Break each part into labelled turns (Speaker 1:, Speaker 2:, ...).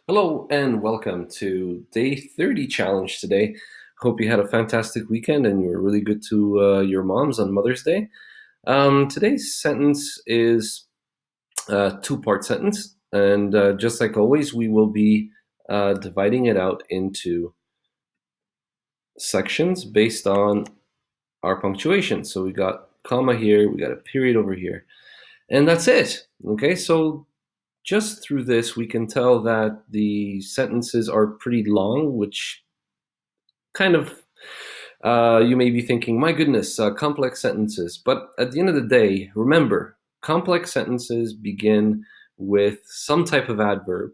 Speaker 1: Hello and welcome to day 30 challenge today. Hope you had a fantastic weekend and you were really good to your moms on Mother's Day. Today's sentence is a two-part sentence, and just like always, we will be dividing it out into sections based on our punctuation. So we got comma here, we got a period over here, and that's it. Okay, so just through this, we can tell that the sentences are pretty long, which kind of you may be thinking, my goodness, complex sentences. But at the end of the day, remember, complex sentences begin with some type of adverb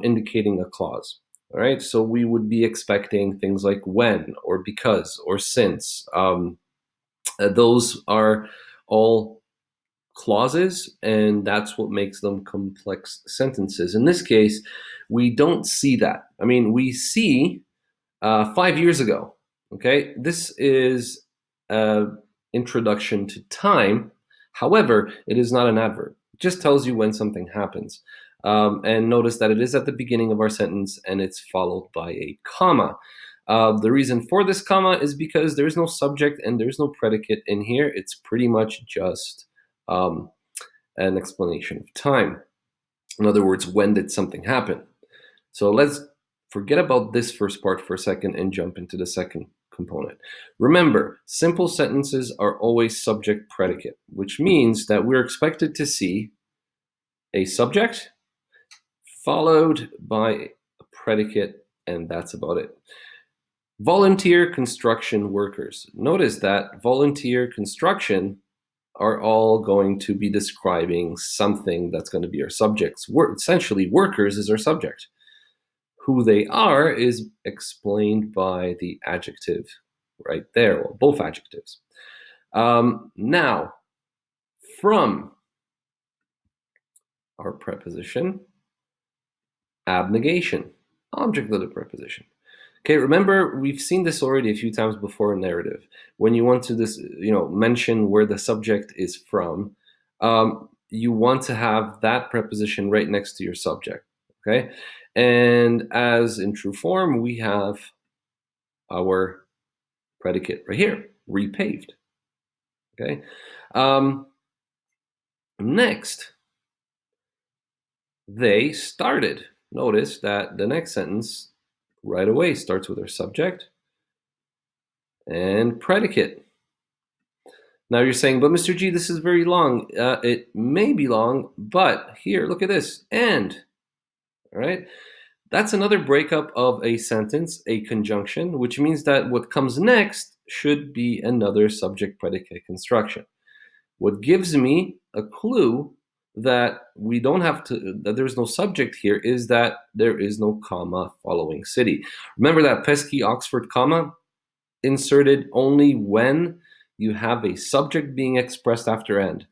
Speaker 1: indicating a clause. All right, so we would be expecting things like when or because or since. Those are all clauses, and that's what makes them complex sentences. In this case, we don't see that. I mean, we see 5 years ago. Okay, this is an introduction to time. However, it is not an adverb. It just tells you when something happens. And notice that it is at the beginning of our sentence and it's followed by a comma. The reason for this comma is because there's no subject and there's no predicate in here. It's pretty much just um, an explanation of time. In other words, when did something happen? So let's forget about this first part for a second and jump into the second component. Remember, simple sentences are always subject predicate, which means that we're expected to see a subject followed by a predicate, and that's about it. Volunteer construction workers. Notice that volunteer construction are all going to be describing something that's going to be our subjects. Essentially, workers is our subject. Who they are is explained by the adjective right there, well, both adjectives. Now, from our preposition, abnegation, object of the preposition. Okay, remember, we've seen this already a few times before in narrative. When you want to mention where the subject is from, you want to have that preposition right next to your subject. Okay, and as in true form, we have our predicate right here, repaved. Okay. Next, they started. Notice that the next sentence right away starts with our subject and predicate. Now you're saying, but Mr. G, this is very long. It may be long, but here, look at this, and. All right. That's another breakup of a sentence, a conjunction, which means that what comes next should be another subject-predicate construction. What gives me a clue that we don't have to, that there's no subject here, is that there is no comma following city. Remember that pesky Oxford comma? Inserted only when you have a subject being expressed after end.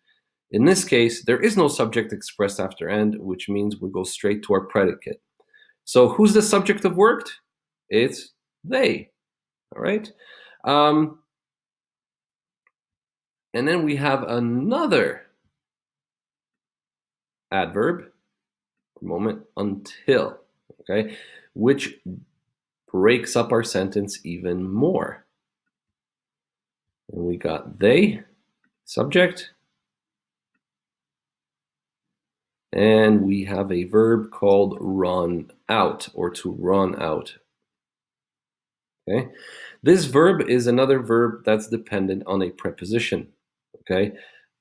Speaker 1: In this case, there is no subject expressed after end, which means we go straight to our predicate. So who's the subject of worked? It's they. All right. And then we have another adverb, moment, until, okay, which breaks up our sentence even more. And we got they, subject, and we have a verb called run out, or to run out. Okay, this verb is another verb that's dependent on a preposition. Okay,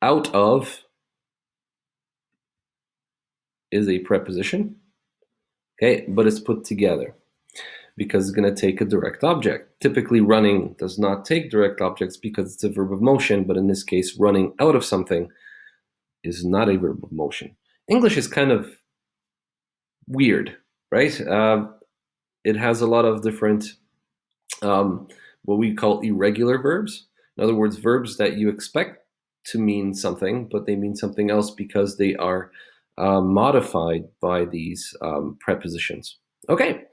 Speaker 1: out of is a preposition. Okay, but it's put together because it's going to take a direct object. Typically, running does not take direct objects because it's a verb of motion, but in this case, running out of something is not a verb of motion. English is kind of weird, right? It has a lot of different what we call irregular verbs. In other words, verbs that you expect to mean something, but they mean something else because they are modified by these prepositions. Okay,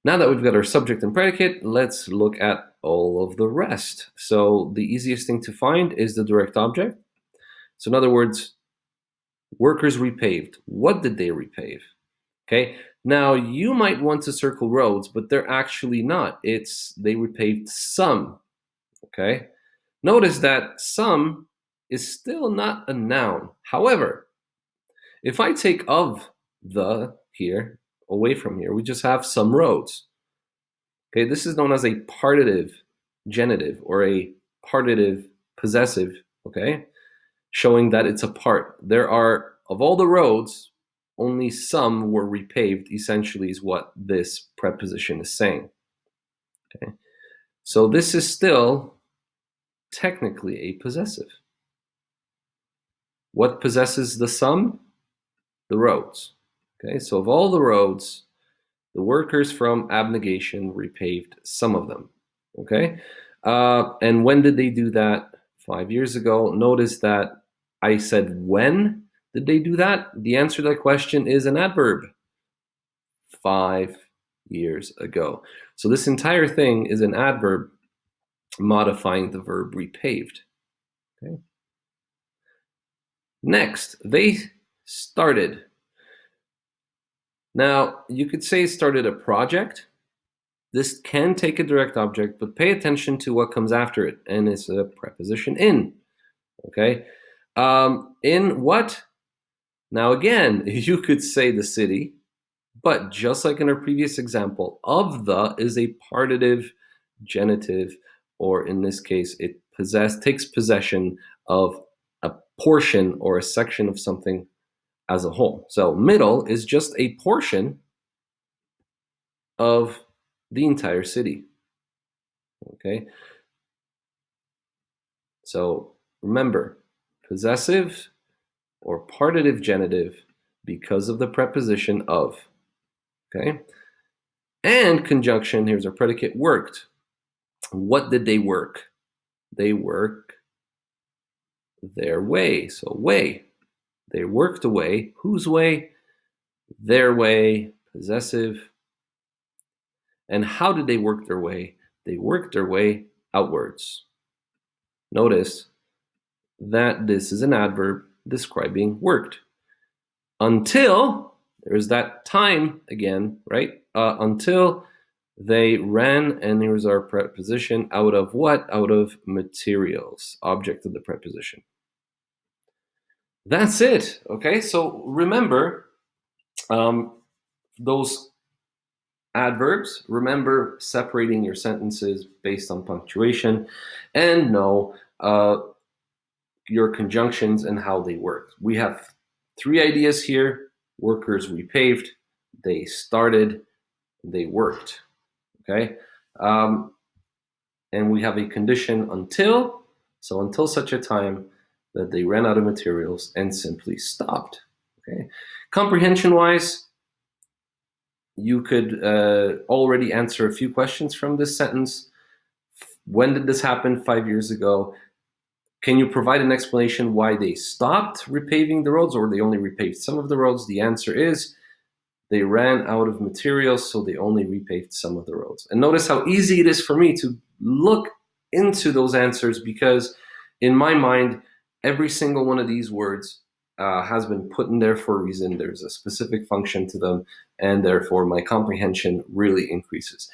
Speaker 1: now that we've got our subject and predicate, let's look at all of the rest. So the easiest thing to find is the direct object. So in other words, workers repaved. What did they repave? Okay, Now, you might want to circle roads, but they're actually not. They repaved some, okay? Notice that some is still not a noun. However, if I take of the here away from here, we just have some roads. Okay, this is known as a partitive genitive or a partitive possessive, okay? Showing that it's a part. There are, of all the roads, only some were repaved, essentially, is what this preposition is saying. Okay? So this is still technically a possessive. What possesses the some? The roads. Okay, so of all the roads, the workers from abnegation repaved some of them. Okay, and when did they do that? 5 years ago. Notice that I said when did they do that? The answer to that question is an adverb. 5 years ago. So this entire thing is an adverb modifying the verb repaved. Okay. Next, they started. Now, you could say started a project. This can take a direct object, but pay attention to what comes after it, and it's a preposition in. Okay, in what? Now again, you could say the city, but just like in our previous example, of the is a partitive genitive, or in this case, it takes possession of a portion or a section of something as a whole. So middle is just a portion of the entire city. Okay. So remember, possessive or partitive genitive because of the preposition of. Okay. And conjunction, here's our predicate, worked. What did they work? They work their way. So way. They worked away. Whose way? Their way. Possessive. And how did they work their way? They worked their way outwards. Notice that this is an adverb describing worked. Until, there's that time again, right? Until they ran, and here's our preposition, out of what? Out of materials, object of the preposition. That's it, okay? So remember those adverbs. Remember separating your sentences based on punctuation, and know your conjunctions and how they work. We have 3 ideas here. Workers repaved, they started, they worked. Okay? And we have a condition until, so until such a time that they ran out of materials and simply stopped. Okay? Comprehension-wise, you could already answer a few questions from this sentence. When did this happen? 5 years ago. Can you provide an explanation why they stopped repaving the roads, or they only repaved some of the roads? The answer is they ran out of materials, so they only repaved some of the roads. And notice how easy it is for me to look into those answers, because in my mind, every single one of these words has been put in there for a reason. There's a specific function to them, and therefore my comprehension really increases.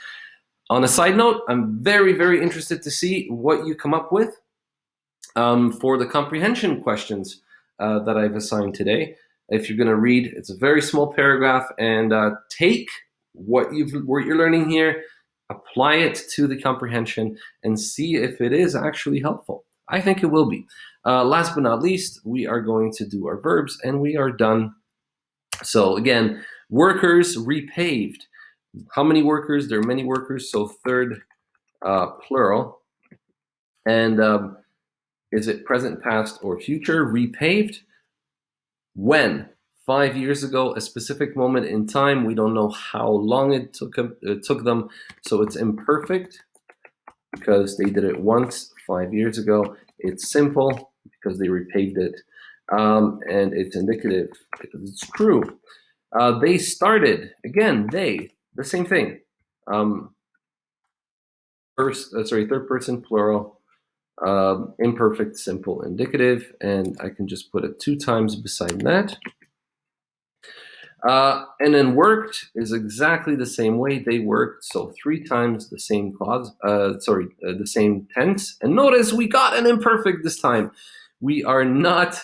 Speaker 1: On a side note, I'm very, very interested to see what you come up with for the comprehension questions that I've assigned today. If you're going to read, it's a very small paragraph, and take what you're learning here, apply it to the comprehension, and see if it is actually helpful. I think it will be. Last but not least, we are going to do our verbs, and we are done. So again, workers repaved. How many workers? There are many workers, so third plural. And is it present, past, or future? Repaved. When? 5 years ago, a specific moment in time. We don't know how long it took them, so it's imperfect because they did it once 5 years ago. It's simple because they repaved it, and it's indicative because it's true. They started. Again, they, the same thing. Third person plural. Imperfect, simple, indicative, and I can just put it 2 times beside that. And then worked is exactly the same way they worked. So 3 times the same clause, the same tense. And notice we got an imperfect this time. We are not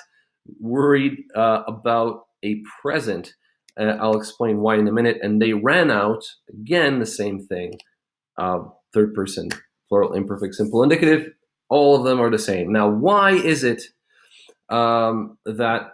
Speaker 1: worried about a present. I'll explain why in a minute. And they ran out, again, the same thing. Third person, plural, imperfect, simple, indicative. All of them are the same. Now, why is it that,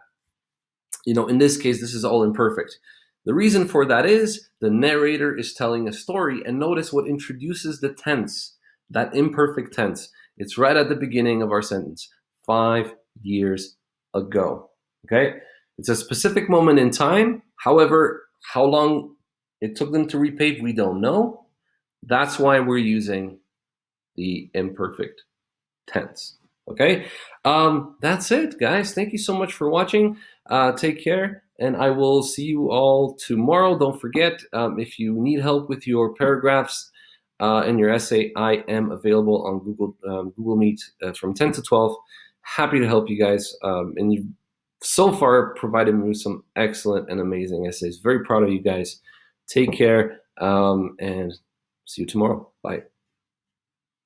Speaker 1: in this case, this is all imperfect? The reason for that is the narrator is telling a story, and notice what introduces the tense, that imperfect tense. It's right at the beginning of our sentence, 5 years ago. Okay? It's a specific moment in time. However, how long it took them to repave, we don't know. That's why we're using the imperfect tense. Okay? That's it, guys. Thank you so much for watching. Take care, and I will see you all tomorrow. Don't forget, if you need help with your paragraphs and your essay, I am available on Google Meet from 10 to 12. Happy to help you guys. And you've so far provided me with some excellent and amazing essays. Very proud of you guys. Take care, and see you tomorrow. Bye.